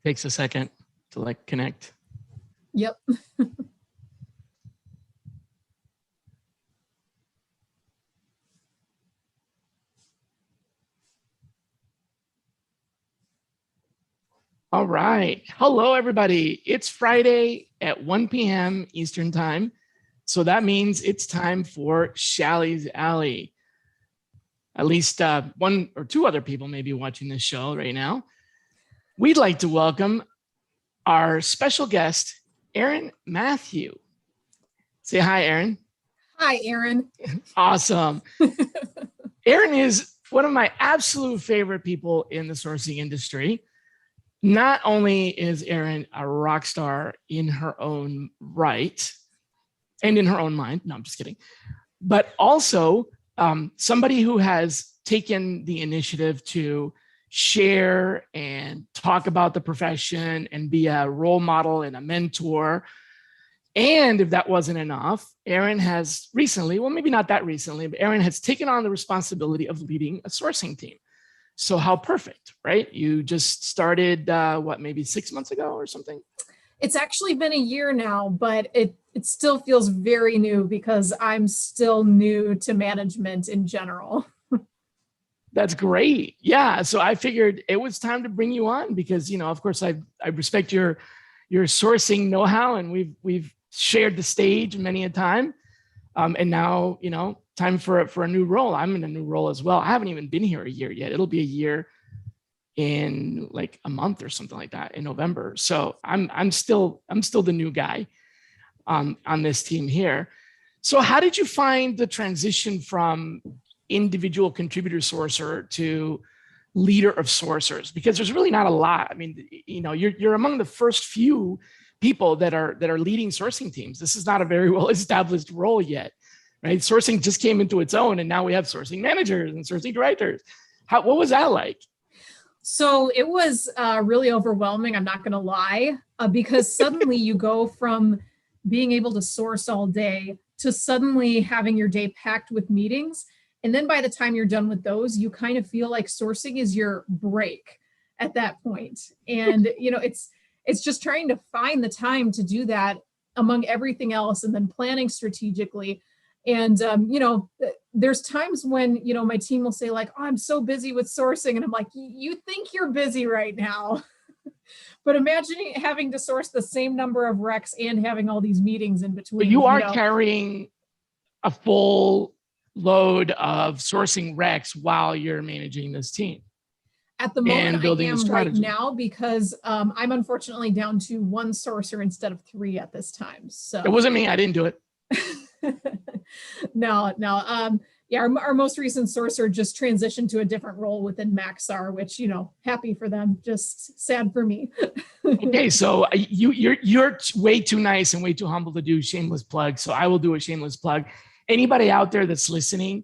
Takes a second to like connect. Yep. All right. Hello, everybody. It's Friday at 1 p.m. Eastern Time. So that means it's time for Shally's Alley. At least one or two other people may be watching this show right now. We'd like to welcome our special guest, Aaron Matthew. Say hi, Aaron. Hi, Aaron. Awesome. Aaron is one of my absolute favorite people in the sourcing industry. Not only is Erin a rock star in her own right and in her own mind, no, I'm just kidding, but also somebody who has taken the initiative to share and talk about the profession and be a role model and a mentor. And if that wasn't enough, Erin has recently, well, maybe not that recently, but Erin has taken on the responsibility of leading a sourcing team. So how perfect, right? You just started, maybe 6 months ago or something? It's actually been a year now, but it still feels very new because I'm still new to management in general. That's great. Yeah. So I figured it was time to bring you on because, of course, I respect your sourcing know-how, and we've shared the stage many a time. And now, time for a new role. I'm in a new role as well. I haven't even been here a year yet. It'll be a year in like a month or something like that in November. So I'm still the new guy on this team here. So how did you find the transition from individual contributor sorcerer to leader of sorcerers? Because there's really not a lot. I mean, you're among the first few people that are leading sourcing teams. This is not a very well established role yet. Right? Sourcing just came into its own, and now we have sourcing managers and sourcing directors. What was that like? So it was really overwhelming, I'm not going to lie, because suddenly you go from being able to source all day to suddenly having your day packed with meetings. And then by the time you're done with those, you kind of feel like sourcing is your break at that point. And, it's just trying to find the time to do that among everything else and then planning strategically. And, there's times when, my team will say like, oh, I'm so busy with sourcing. And I'm like, you think you're busy right now. But imagining having to source the same number of recs and having all these meetings in between. But you are carrying a full load of sourcing recs while you're managing this team. At the moment, I am right now because I'm unfortunately down to one sorcerer instead of 3 at this time. So it wasn't me. I didn't do it. No. Our most recent sorcerer just transitioned to a different role within Maxar, which, happy for them, just sad for me. Okay, so you're way too nice and way too humble to do shameless plug. So I will do a shameless plug. Anybody out there that's listening,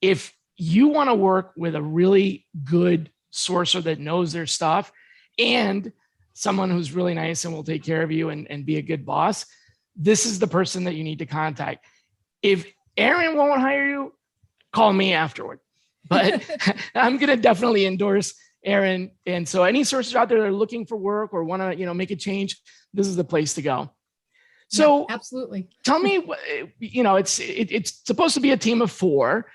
if you want to work with a really good sorcerer that knows their stuff and someone who's really nice and will take care of you and be a good boss, this is the person that you need to contact. If Aaron won't hire you, call me afterward. But I'm going to definitely endorse Aaron. And so any sorcerers out there that are looking for work or want to, make a change, this is the place to go. So yeah, absolutely. Tell me, it's supposed to be a team of 4,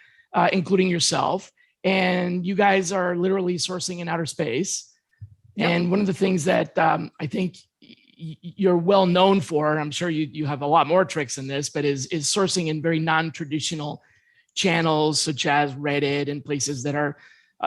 including yourself. And you guys are literally sourcing in outer space. Yep. And one of the things that I think you're well known for, and I'm sure you have a lot more tricks in this, but is sourcing in very non-traditional channels such as Reddit and places that are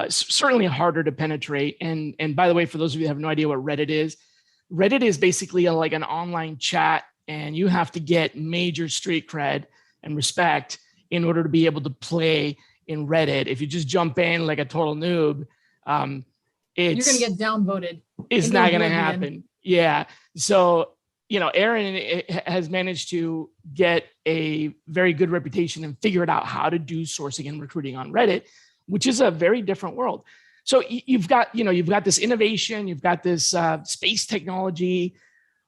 certainly harder to penetrate. And by the way, for those of you who have no idea what Reddit is basically like an online chat, and you have to get major street cred and respect in order to be able to play in Reddit. If you just jump in like a total noob, you're going to get downvoted. It's not going to happen. Yeah. So, Aaron has managed to get a very good reputation and figured out how to do sourcing and recruiting on Reddit, which is a very different world. So you've got this innovation, you've got this space technology.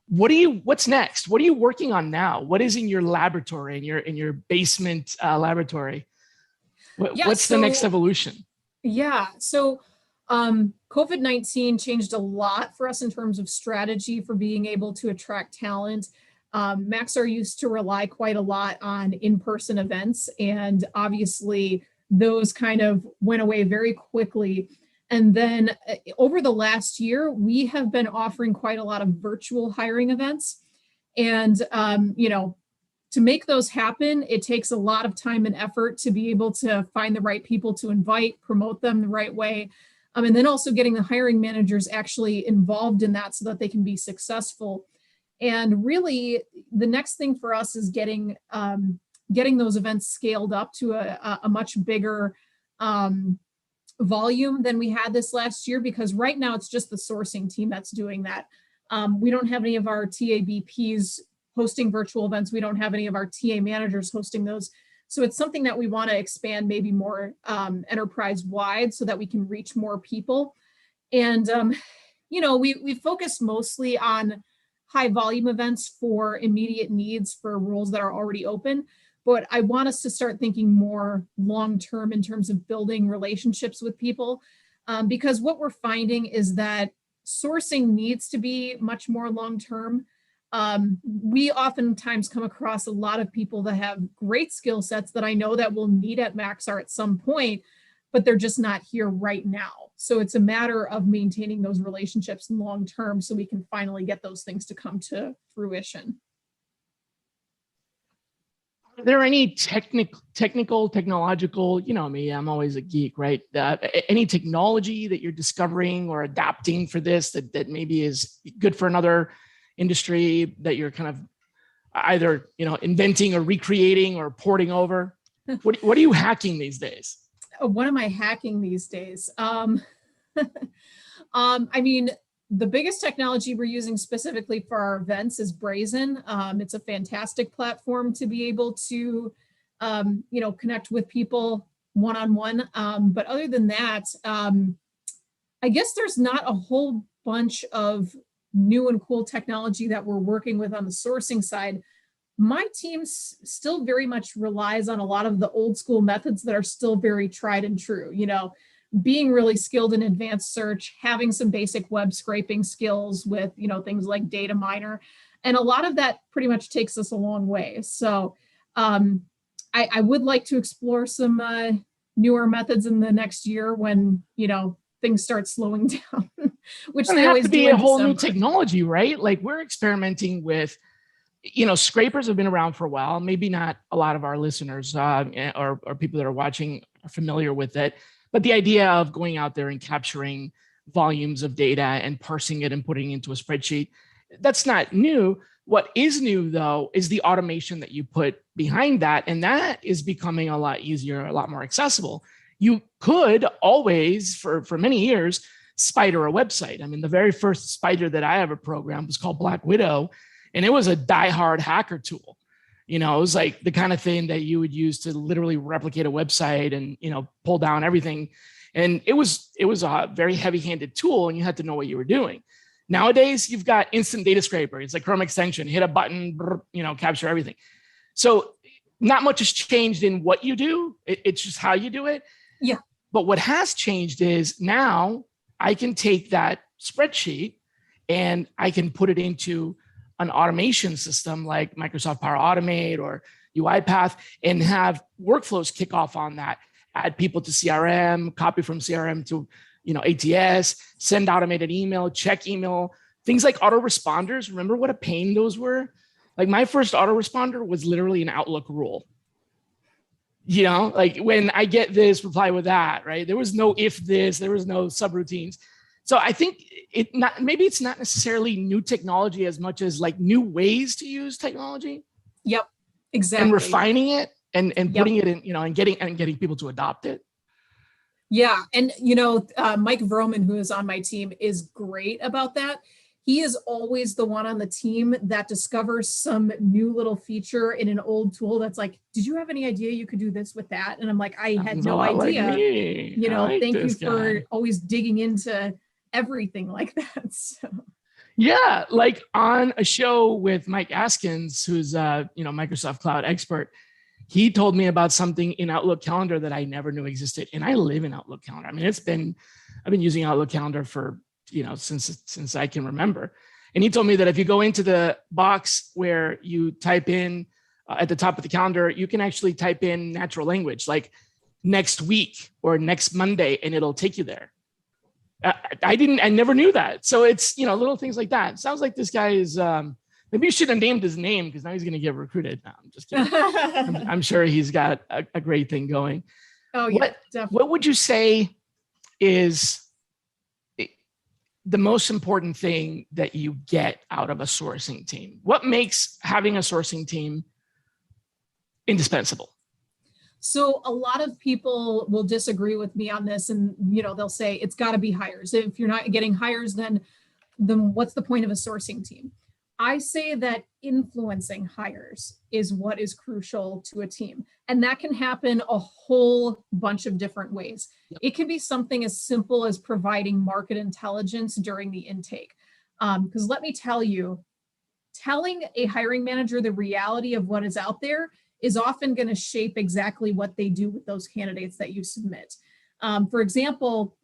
What's next? What are you working on now? What is in your laboratory, in your basement laboratory? What's the next evolution? Yeah. So COVID-19 changed a lot for us in terms of strategy for being able to attract talent. Maxar used to rely quite a lot on in-person events, and obviously those kind of went away very quickly. And then over the last year, we have been offering quite a lot of virtual hiring events. And, to make those happen, it takes a lot of time and effort to be able to find the right people to invite, promote them the right way. And then also getting the hiring managers actually involved in that so that they can be successful. And really, the next thing for us is getting those events scaled up to a much bigger volume than we had this last year, because right now it's just the sourcing team that's doing that. We don't have any of our TABPs hosting virtual events. We don't have any of our TA managers hosting those. So it's something that we want to expand maybe more enterprise wide so that we can reach more people. And, we focus mostly on high volume events for immediate needs for roles that are already open. But I want us to start thinking more long-term in terms of building relationships with people, because what we're finding is that sourcing needs to be much more long-term. We oftentimes come across a lot of people that have great skill sets that I know that we'll need at Maxar at some point, but they're just not here right now. So it's a matter of maintaining those relationships long-term so we can finally get those things to come to fruition. Are there any technological, you know me, I'm always a geek, right? Any technology that you're discovering or adapting for this that maybe is good for another industry that you're kind of either, inventing or recreating or porting over? What are you hacking these days? What am I hacking these days? The biggest technology we're using specifically for our events is Brazen. It's a fantastic platform to be able to, connect with people one-on-one. But other than that, I guess there's not a whole bunch of new and cool technology that we're working with on the sourcing side. My team still very much relies on a lot of the old school methods that are still very tried and true. Being really skilled in advanced search, having some basic web scraping skills with, things like data miner. And a lot of that pretty much takes us a long way. So I would like to explore some newer methods in the next year when, things start slowing down, which they always do. Have to be a whole new technology, right? Like we're experimenting with, scrapers have been around for a while. Maybe not a lot of our listeners or people that are watching are familiar with it. But the idea of going out there and capturing volumes of data and parsing it and putting it into a spreadsheet, that's not new. What is new, though, is the automation that you put behind that. And that is becoming a lot easier, a lot more accessible. You could always, for many years, spider a website. I mean, the very first spider that I ever programmed was called Black Widow, and it was a diehard hacker tool. It was like the kind of thing that you would use to literally replicate a website and, pull down everything. And it was a very heavy-handed tool, and you had to know what you were doing. Nowadays, you've got instant data scraper. It's like Chrome extension, hit a button, capture everything. So not much has changed in what you do. It's just how you do it. Yeah. But what has changed is now I can take that spreadsheet and I can put it into an automation system like Microsoft Power Automate or UiPath and have workflows kick off on that, add people to CRM, copy from CRM to, ATS, send automated email, check email, things like autoresponders. Remember what a pain those were? Like my first autoresponder was literally an Outlook rule. Like when I get this, reply with that, right? There was no if this, there was no subroutines. So I think maybe it's not necessarily new technology as much as like new ways to use technology. Yep, exactly. And refining it and putting it in, and getting people to adopt it. Yeah. And, Mike Vroman, who is on my team, is great about that. He is always the one on the team that discovers some new little feature in an old tool that's like, did you have any idea you could do this with that? And I'm like, I had no idea. Like thank you for always digging into everything like that. So. Yeah, like on a show with Mike Askins, who's Microsoft Cloud expert, he told me about something in Outlook Calendar that I never knew existed. And I live in Outlook Calendar. I mean, it's been I've been using Outlook Calendar for, since I can remember. And he told me that if you go into the box where you type in at the top of the calendar, you can actually type in natural language like next week or next Monday, and it'll take you there. I never knew that. So it's, little things like that. Sounds like this guy is, maybe you should have named his name because now he's going to get recruited. No, I'm just kidding. I'm sure he's got a great thing going. Oh yeah, definitely. What would you say is the most important thing that you get out of a sourcing team? What makes having a sourcing team indispensable? So a lot of people will disagree with me on this, and they'll say it's got to be hires. If you're not getting hires, then what's the point of a sourcing team? I say that influencing hires is what is crucial to a team, and that can happen a whole bunch of different ways. Yep. It can be something as simple as providing market intelligence during the intake, because let me tell you, telling a hiring manager the reality of what is out there is often going to shape exactly what they do with those candidates that you submit. For example,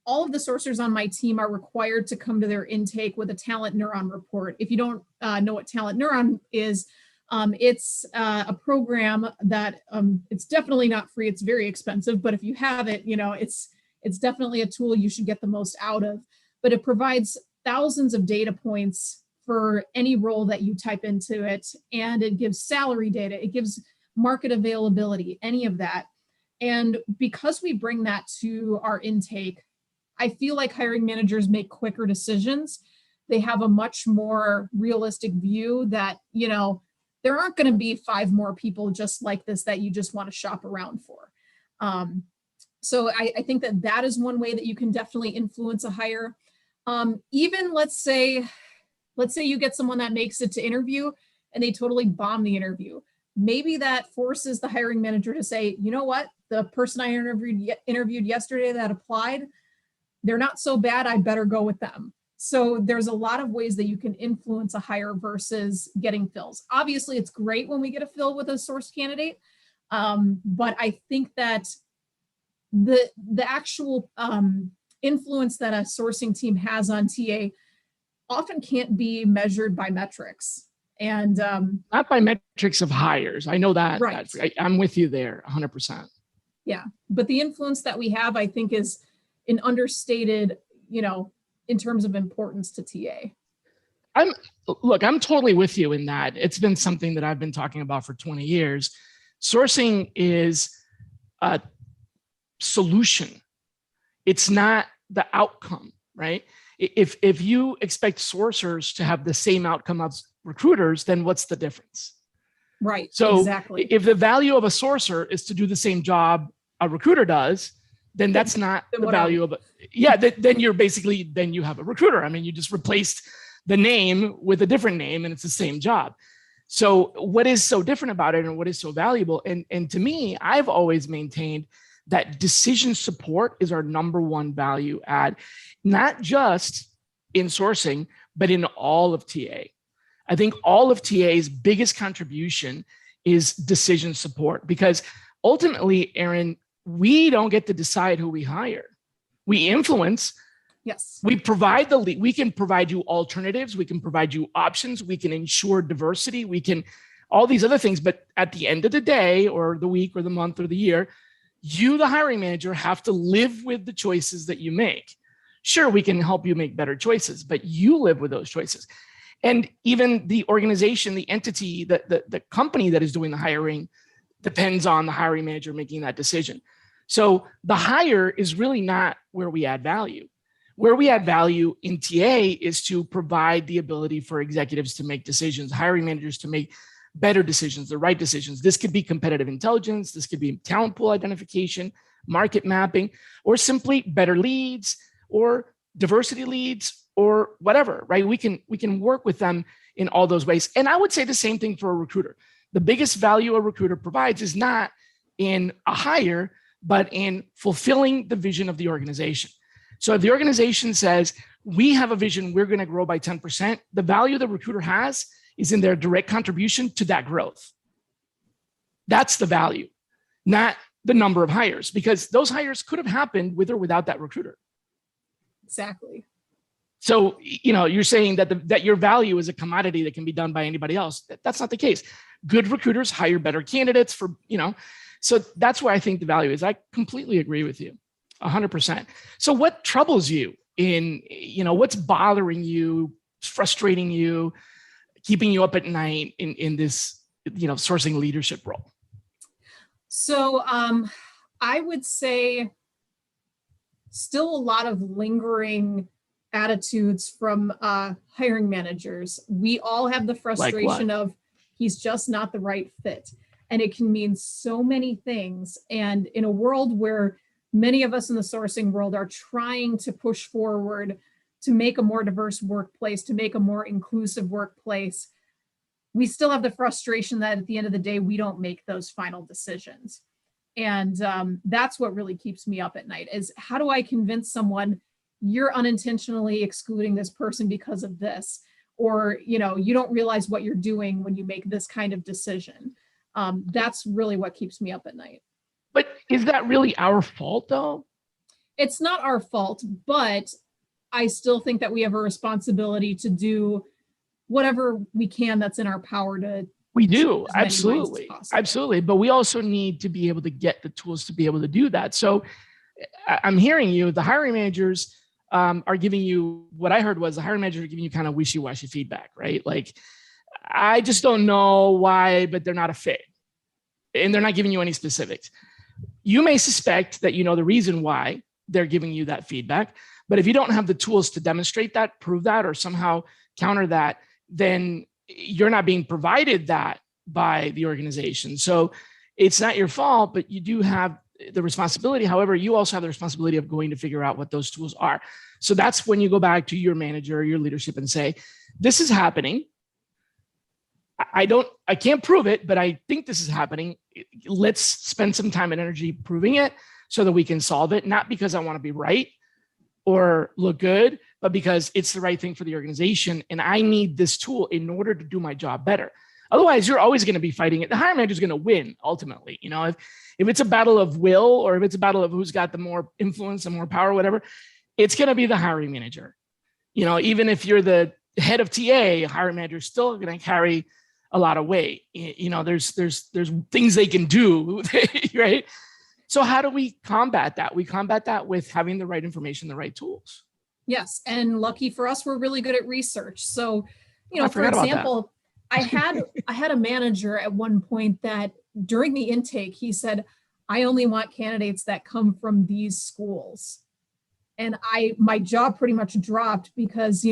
all of the sourcers on my team are required to come to their intake with a Talent Neuron report. If you don't know what Talent Neuron is, it's a program that it's definitely not free. It's very expensive, but if you have it, it's definitely a tool you should get the most out of. But it provides thousands of data points for any role that you type into it, and it gives salary data, it gives market availability, any of that. And because we bring that to our intake, I feel like hiring managers make quicker decisions. They have a much more realistic view that, there aren't going to be 5 more people just like this that you just want to shop around for. So I think that is one way that you can definitely influence a hire. Even let's say you get someone that makes it to interview and they totally bomb the interview. Maybe that forces the hiring manager to say, you know what, the person I interviewed yesterday that applied, they're not so bad, I better go with them. So there's a lot of ways that you can influence a hire versus getting fills. Obviously, it's great when we get a fill with a source candidate, but I think that the actual influence that a sourcing team has on TA often can't be measured by metrics. And not by metrics of hires. I know that. Right. I'm with you there 100%. Yeah. But the influence that we have, I think, is an understated, in terms of importance to TA. I'm totally with you in that. It's been something that I've been talking about for 20 years. Sourcing is a solution. It's not the outcome, right? If you expect sourcers to have the same outcome as recruiters, then what's the difference? Right. So exactly. If the value of a sourcer is to do the same job a recruiter does, then that's not the value of it. Yeah, then you have a recruiter. I mean, you just replaced the name with a different name and it's the same job. So what is so different about it and what is so valuable? And to me, I've always maintained that decision support is our number one value add, not just in sourcing, but in all of TA. I think all of TA's biggest contribution is decision support, because ultimately, Erin, we don't get to decide who we hire. We influence. Yes. We provide the lead. We can provide you alternatives. We can provide you options. We can ensure diversity. We can all these other things. But at the end of the day, or the week or the month or the year, you, the hiring manager, have to live with the choices that you make. Sure, we can help you make better choices, but you live with those choices. And even the organization, the entity, the company that is doing the hiring depends on the hiring manager making that decision. So the hire is really not where we add value. Where we add value in TA is to provide the ability for executives to make decisions, hiring managers to make better decisions, the right decisions. This could be competitive intelligence. This could be talent pool identification, market mapping, or simply better leads or diversity leads or whatever, right? We can work with them in all those ways. And I would say the same thing for a recruiter. The biggest value a recruiter provides is not in a hire, but in fulfilling the vision of the organization. So if the organization says, we have a vision, we're going to grow by 10%, the value the recruiter has is in their direct contribution to that growth. That's the value, not the number of hires, because those hires could have happened with or without that recruiter. Exactly. So, you're saying that your value is a commodity that can be done by anybody else. That's not the case. Good recruiters hire better candidates so that's where I think the value is. I completely agree with you 100%. So what troubles you what's bothering you, frustrating you, keeping you up at night in this, sourcing leadership role? So I would say still a lot of lingering attitudes from hiring managers. We all have the frustration of he's just not the right fit. And it can mean so many things. And in a world where many of us in the sourcing world are trying to push forward to make a more diverse workplace, to make a more inclusive workplace, we still have the frustration that at the end of the day, we don't make those final decisions. And that's what really keeps me up at night is how do I convince someone you're unintentionally excluding this person because of this, or, you don't realize what you're doing when you make this kind of decision. That's really what keeps me up at night. But is that really our fault though? It's not our fault, but I still think that we have a responsibility to do whatever we can that's in our power to. We do. Absolutely. But we also need to be able to get the tools to be able to do that. So I'm hearing you, the hiring managers are giving you, what I heard was the hiring managers are giving you kind of wishy-washy feedback, right? Like, I just don't know why, but they're not a fit. And they're not giving you any specifics. You may suspect that you know the reason why they're giving you that feedback, but if you don't have the tools to demonstrate that, prove that, or somehow counter that, then you're not being provided that by the organization. So it's not your fault, but you do have the responsibility. However, you also have the responsibility of going to figure out what those tools are. So that's when you go back to your manager or your leadership and say, this is happening. I can't prove it, but I think this is happening. Let's spend some time and energy proving it so that we can solve it. Not because I want to be right or look good, but because it's the right thing for the organization. And I need this tool in order to do my job better. Otherwise, you're always going to be fighting it. The hiring manager is going to win ultimately. If it's a battle of will, or if it's a battle of who's got the more influence and more power, whatever, it's going to be the hiring manager. Even if you're the head of TA, hiring manager is still going to carry a lot of weight. There's things they can do, right? So how do we combat that? We combat that with having the right information, the right tools. Yes, and lucky for us, we're really good at research. So, for example, I had a manager at one point that during the intake, he said, I only want candidates that come from these schools. And my jaw pretty much dropped because,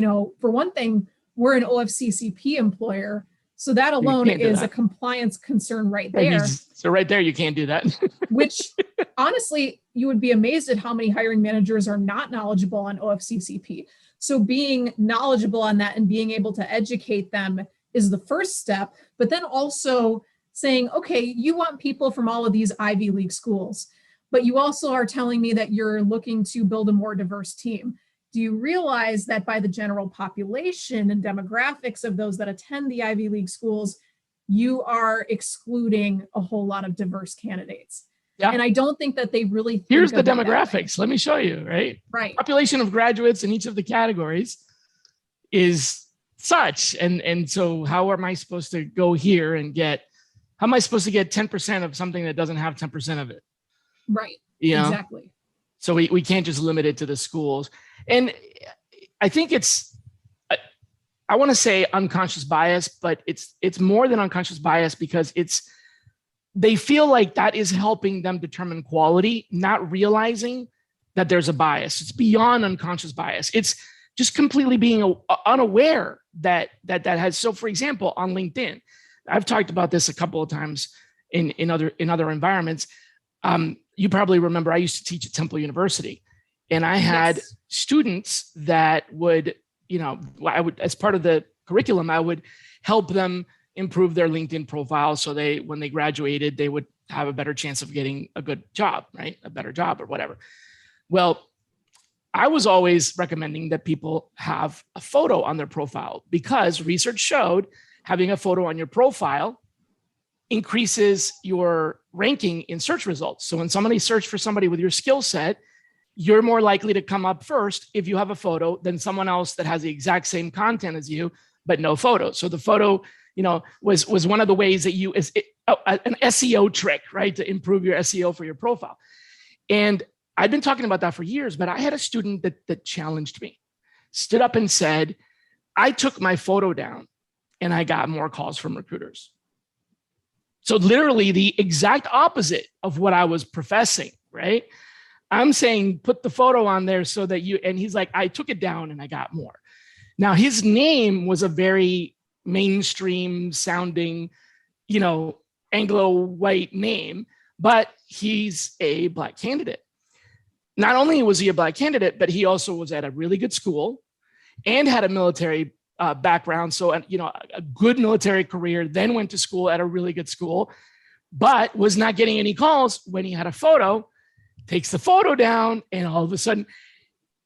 for one thing, we're an OFCCP employer. So that alone is a compliance concern right there. So right there, you can't do that. Which honestly, you would be amazed at how many hiring managers are not knowledgeable on OFCCP. So being knowledgeable on that and being able to educate them is the first step, but then also saying, okay, you want people from all of these Ivy League schools, but you also are telling me that you're looking to build a more diverse team. Do you realize that by the general population and demographics of those that attend the Ivy League schools, you are excluding a whole lot of diverse candidates? Yeah. And I don't think that they really think Here's the demographics. Let me show you, right? Right. Population of graduates in each of the categories is such. And so how am I supposed to go here and how am I supposed to get 10% of something that doesn't have 10% of it? Right. Exactly. So we can't just limit it to the schools. And I think I want to say unconscious bias, but it's more than unconscious bias because they feel like that is helping them determine quality, not realizing that there's a bias. It's beyond unconscious bias. It's just completely being unaware that has. So for example, on LinkedIn, I've talked about this a couple of times in other environments. You probably remember I used to teach at Temple University, and I had students that would, as part of the curriculum, I would help them improve their LinkedIn profile. So when they graduated, they would have a better chance of getting a good job, right? A better job or whatever. Well, I was always recommending that people have a photo on their profile because research showed having a photo on your profile increases your ranking in search results. So when somebody searched for somebody with your skill set, you're more likely to come up first if you have a photo than someone else that has the exact same content as you, but no photo. So the photo, was one of the ways that an SEO trick, right? To improve your SEO for your profile. And I've been talking about that for years, but I had a student that challenged me, stood up and said, I took my photo down and I got more calls from recruiters. So literally the exact opposite of what I was professing, right? I'm saying, put the photo on there so that and he's like, I took it down and I got more. Now his name was a very mainstream sounding, Anglo-white name, but he's a Black candidate. Not only was he a Black candidate, but he also was at a really good school and had a military background. So, a good military career, then went to school at a really good school, but was not getting any calls when he had a photo, takes the photo down, and all of a sudden,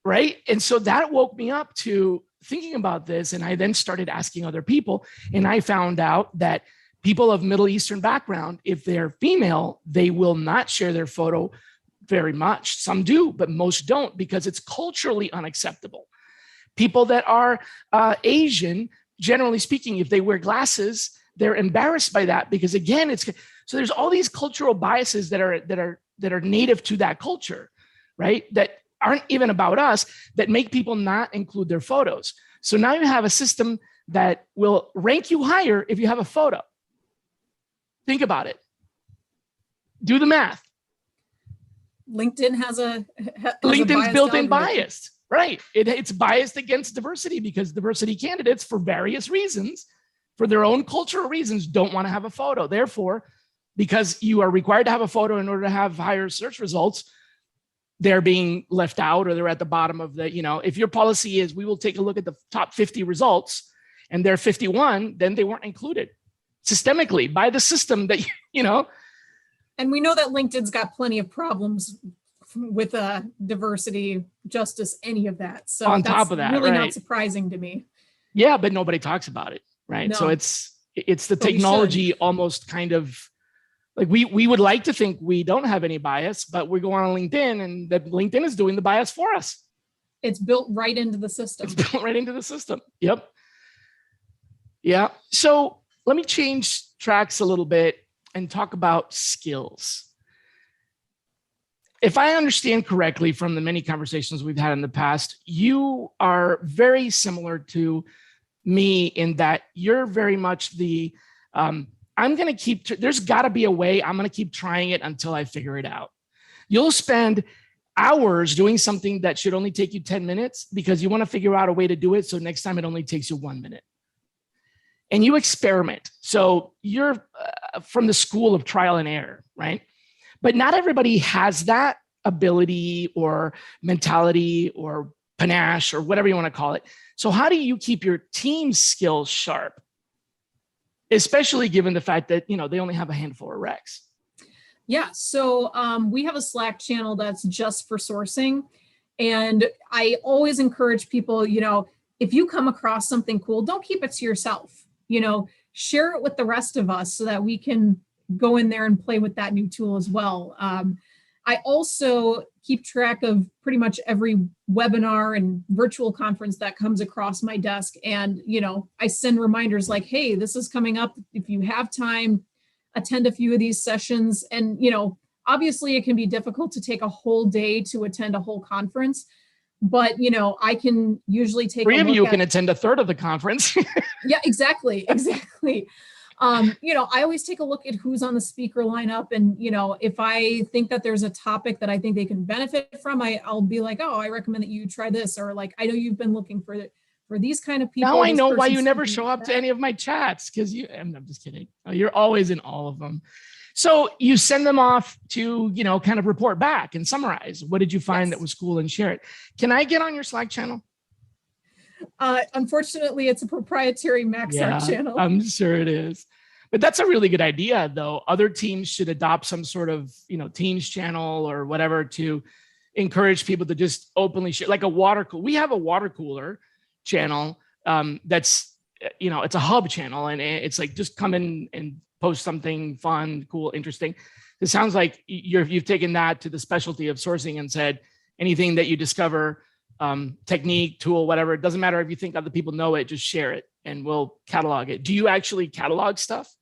right? And so that woke me up to thinking about this. And I then started asking other people, and I found out that people of Middle Eastern background, if they're female, they will not share their photo very much. Some do, but most don't, because it's culturally unacceptable. People that are Asian, generally speaking, if they wear glasses, they're embarrassed by that, because again, so there's all these cultural biases that are native to that culture, right? That aren't even about us, that make people not include their photos. So now you have a system that will rank you higher if you have a photo. Think about it. Do the math. LinkedIn has LinkedIn's built-in bias, right? It's biased against diversity because diversity candidates, for various reasons, for their own cultural reasons, don't want to have a photo. Therefore, because you are required to have a photo in order to have higher search results, they're being left out, or they're at the bottom of the, if your policy is, we will take a look at the top 50 results and they're 51, then they weren't included systemically by the system that, And we know that LinkedIn's got plenty of problems with diversity, justice, any of that. So on top of that, really right? Not surprising to me. Yeah, but nobody talks about it, right? No. So it's the technology almost kind of like we would like to think we don't have any bias, but we go on LinkedIn and that LinkedIn is doing the bias for us. It's built right into the system. It's built right into the system. Yep. Yeah. So let me change tracks a little bit and talk about skills. If I understand correctly from the many conversations we've had in the past, you are very similar to me in that you're very much the, I'm going to keep, there's got to be a way, I'm going to keep trying it until I figure it out. You'll spend hours doing something that should only take you 10 minutes because you want to figure out a way to do it. So next time it only takes you 1 minute. And you experiment. So you're from the school of trial and error, right? But not everybody has that ability or mentality or panache or whatever you want to call it. So how do you keep your team skills sharp? Especially given the fact that, they only have a handful of recs. Yeah, so we have a Slack channel that's just for sourcing. And I always encourage people, if you come across something cool, don't keep it to yourself. Share it with the rest of us so that we can go in there and play with that new tool as well. I also keep track of pretty much every webinar and virtual conference that comes across my desk. And, I send reminders like, hey, this is coming up. If you have time, attend a few of these sessions. And, obviously it can be difficult to take a whole day to attend a whole conference. But, I can usually take three of you can attend a third of the conference. Yeah, exactly. I always take a look at who's on the speaker lineup. And, if I think that there's a topic that I think they can benefit from, I'll be like, oh, I recommend that you try this. Or like, I know you've been looking for these kind of people. Now I know why you never show up to any of my chats, because I'm just kidding. You're always in all of them. So you send them off to, kind of report back and summarize. What did you find that was cool and share it? Can I get on your Slack channel? Unfortunately, it's a proprietary Maxar channel. I'm sure it is. But that's a really good idea, though. Other teams should adopt some sort of, Teams channel or whatever to encourage people to just openly share, like a water cooler. We have a water cooler channel that's, it's a hub channel, and it's like just come in and post something fun, cool, interesting. It sounds like you've taken that to the specialty of sourcing and said, anything that you discover, technique, tool, whatever. It doesn't matter if you think other people know it, just share it and we'll catalog it. Do you actually catalog stuff?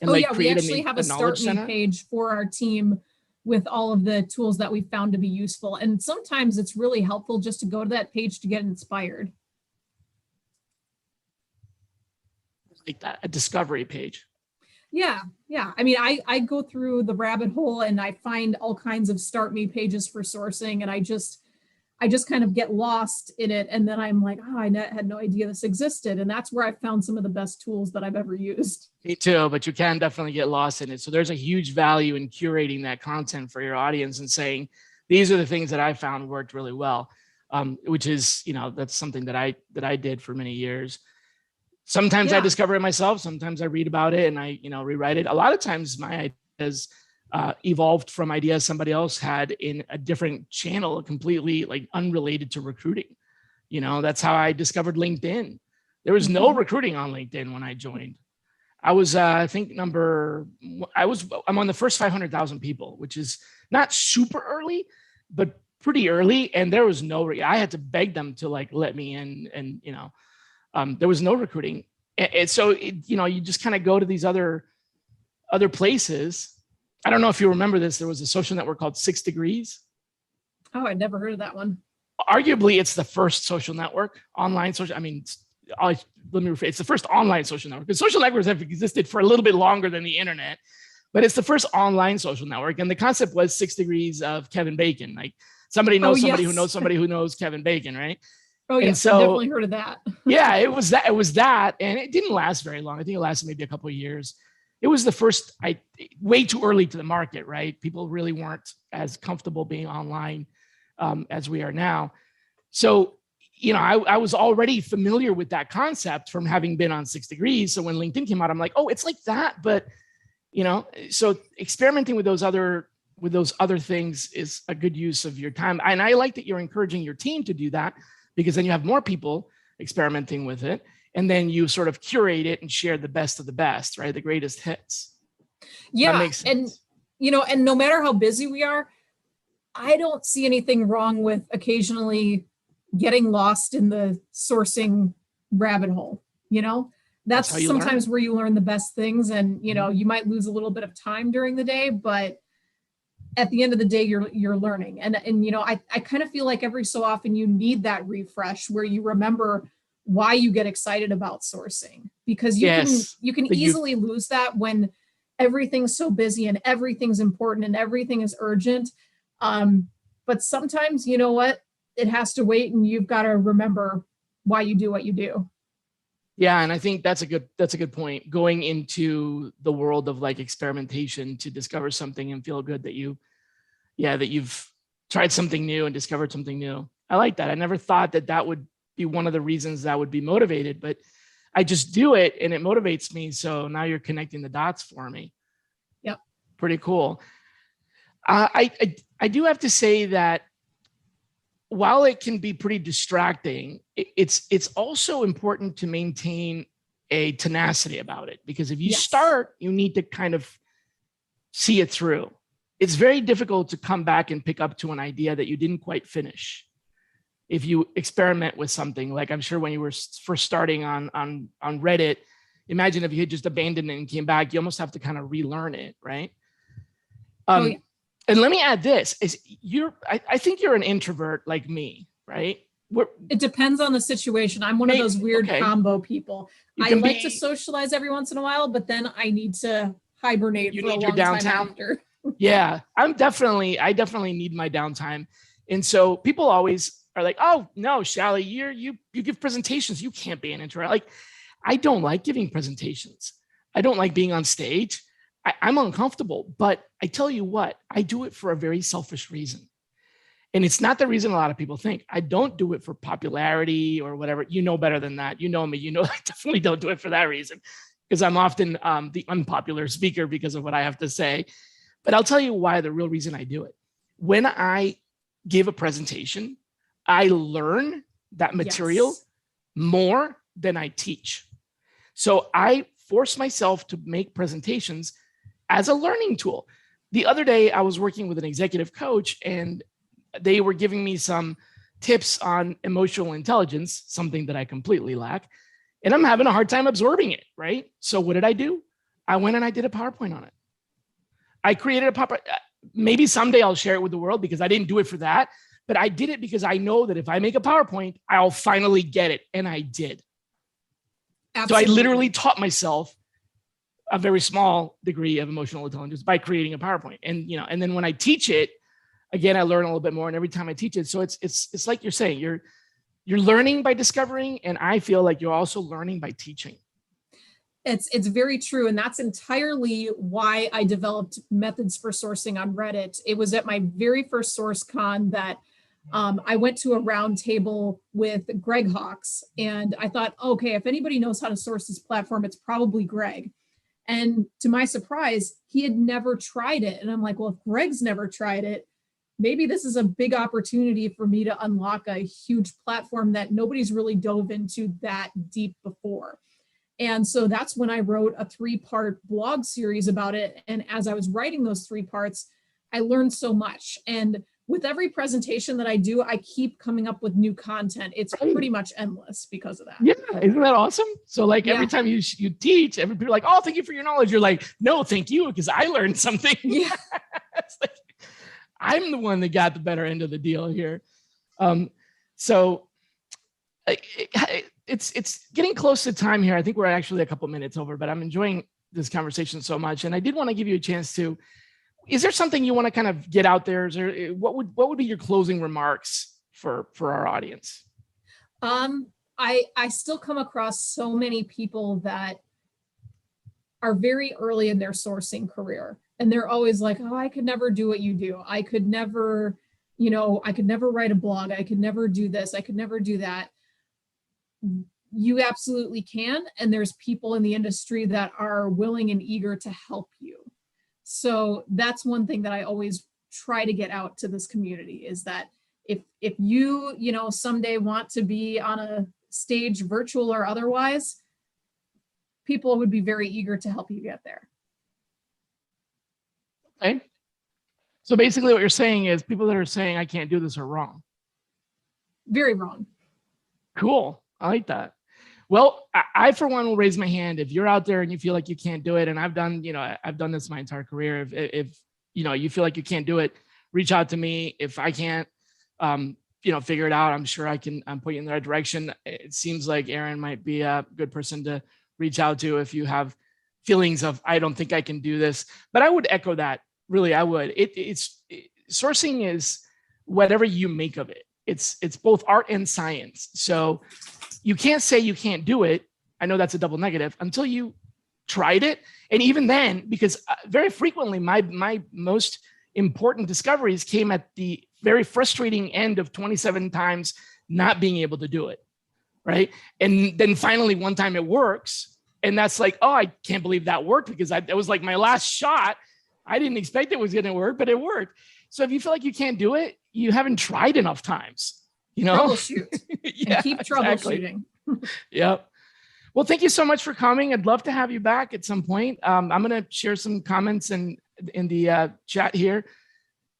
And Oh like yeah, we create actually have a Start knowledge Me center? page for our team with all of the tools that we found to be useful. And sometimes it's really helpful just to go to that page to get inspired. Like that, a discovery page. Yeah, yeah. I mean, I go through the rabbit hole and I find all kinds of Start Me pages for sourcing, and I just kind of get lost in it, and then I'm like, oh, I had no idea this existed, and that's where I found some of the best tools that I've ever used. Me too, but you can definitely get lost in it. So there's a huge value in curating that content for your audience and saying, these are the things that I found worked really well, which is, that's something that I did for many years. Sometimes I discover it myself. Sometimes I read about it and I, rewrite it. A lot of times my ideas evolved from ideas somebody else had in a different channel, completely like unrelated to recruiting. That's how I discovered LinkedIn. There was no recruiting on LinkedIn when I joined. I was, I think I'm on the first 500,000 people, which is not super early, but pretty early. And there was I had to beg them to like, let me in and, there was no recruiting. And so, you just kind of go to these other places. I don't know if you remember this. There was a social network called 6 Degrees. Oh, I'd never heard of that one. Arguably, it's the first social network, online social. I mean, let me rephrase. It's the first online social network, because social networks have existed for a little bit longer than the internet, but it's the first online social network. And the concept was 6 degrees of Kevin Bacon. Like somebody knows somebody who knows somebody who knows Kevin Bacon, right? Oh yeah, so, I definitely heard of that. Yeah, it was that, and it didn't last very long. I think it lasted maybe a couple of years. It was the first, way too early to the market, right? People really weren't as comfortable being online as we are now. So, I was already familiar with that concept from having been on 6 Degrees. So when LinkedIn came out, I'm like, oh, it's like that, but so experimenting with those other things is a good use of your time. And I like that you're encouraging your team to do that, because then you have more people experimenting with it. And then you sort of curate it and share the best of the best, right? The greatest hits. Yeah. That makes sense. And no matter how busy we are, I don't see anything wrong with occasionally getting lost in the sourcing rabbit hole. That's sometimes where you learn the best things. And, you might lose a little bit of time during the day, but at the end of the day, you're learning. And I kind of feel like every so often you need that refresh where you remember why you get excited about sourcing, because you can easily lose that when everything's so busy and everything's important and everything is urgent. But sometimes, you know what, it has to wait, and you've got to remember why you do what you do. Yeah. And I think that's a good point, going into the world of like experimentation to discover something and feel good that you've tried something new and discovered something new. I like that. I never thought that would be one of the reasons that would be motivated, but I just do it and it motivates me. So now you're connecting the dots for me. Yep. Pretty cool. I do have to say that while it can be pretty distracting, it's also important to maintain a tenacity about it, because if you start, you need to kind of see it through. It's very difficult to come back and pick up to an idea that you didn't quite finish. If you experiment with something, like I'm sure when you were first starting on Reddit, imagine if you had just abandoned it and came back, you almost have to kind of relearn it, right? And let me add this: I think you're an introvert like me, right? It depends on the situation. I'm one of those weird combo people. I like to socialize every once in a while, but then I need to hibernate for a long time after. Yeah, I definitely need my downtime. And so people always are like, oh no, Shally, you give presentations. You can't be an introvert. Like, I don't like giving presentations. I don't like being on stage. I'm uncomfortable, but I tell you what, I do it for a very selfish reason. And it's not the reason a lot of people think. I don't do it for popularity or whatever. You know better than that. You know me. You know I definitely don't do it for that reason, because I'm often the unpopular speaker because of what I have to say. But I'll tell you why, the real reason I do it. When I give a presentation, I learn that material more than I teach. So I force myself to make presentations as a learning tool. The other day, I was working with an executive coach, and they were giving me some tips on emotional intelligence, something that I completely lack. And I'm having a hard time absorbing it, right? So what did I do? I went and I did a PowerPoint on it. I created a PowerPoint. Maybe someday I'll share it with the world because I didn't do it for that. But I did it because I know that if I make a PowerPoint, I'll finally get it. And I did. Absolutely. So I literally taught myself a very small degree of emotional intelligence by creating a PowerPoint. And, and then when I teach it, again, I learn a little bit more. And every time I teach it, so it's like you're saying, you're learning by discovering. And I feel like you're also learning by teaching. It's very true. And that's entirely why I developed methods for sourcing on Reddit. It was at my very first SourceCon that I went to a round table with Greg Hawkes, and I thought, okay, if anybody knows how to source this platform, it's probably Greg. And to my surprise, he had never tried it. And I'm like, well, if Greg's never tried it, maybe this is a big opportunity for me to unlock a huge platform that nobody's really dove into that deep before. And so that's when I wrote a 3-part blog series about it. And as I was writing those 3 parts, I learned so much. And with every presentation that I do, I keep coming up with new content. It's pretty much endless because of that. Yeah, isn't that awesome? So like every time you teach, every people are like, oh, thank you for your knowledge. You're like, no, thank you, because I learned something. Yeah. It's like, I'm the one that got the better end of the deal here. So it's getting close to time here. I think we're actually a couple minutes over, but I'm enjoying this conversation so much. And I did want to give you a chance to, is there something you want to kind of get out there? Is there, what would be your closing remarks for our audience? I still come across so many people that are very early in their sourcing career. And they're always like, oh, I could never do what you do. I could never, I could never write a blog. I could never do this. I could never do that. You absolutely can. And there's people in the industry that are willing and eager to help you. So that's one thing that I always try to get out to this community is that if you, someday want to be on a stage, virtual or otherwise, people would be very eager to help you get there. Okay. So basically what you're saying is people that are saying I can't do this are wrong. Very wrong. Cool. I like that. Well, I for one will raise my hand. If you're out there and you feel like you can't do it, and I've done this my entire career. If you feel like you can't do it, reach out to me. If I can't, figure it out, I'm sure I can point you in the right direction. It seems like Aaron might be a good person to reach out to if you have feelings of, I don't think I can do this. But I would echo that. Really, I would. Sourcing is whatever you make of it. It's both art and science. So you can't say you can't do it. I know that's a double negative until you tried it. And even then, because very frequently my most important discoveries came at the very frustrating end of 27 times not being able to do it. Right. And then finally one time it works. And that's like, oh, I can't believe that worked because it was like my last shot. I didn't expect it was going to work, but it worked. So if you feel like you can't do it, you haven't tried enough times, Troubleshoot. Yeah, and keep troubleshooting. Exactly. Yep. Well, thank you so much for coming. I'd love to have you back at some point. I'm going to share some comments in the chat here,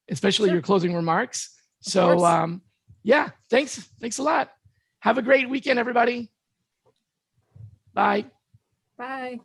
especially your closing remarks. So yeah, thanks a lot. Have a great weekend, everybody. Bye. Bye.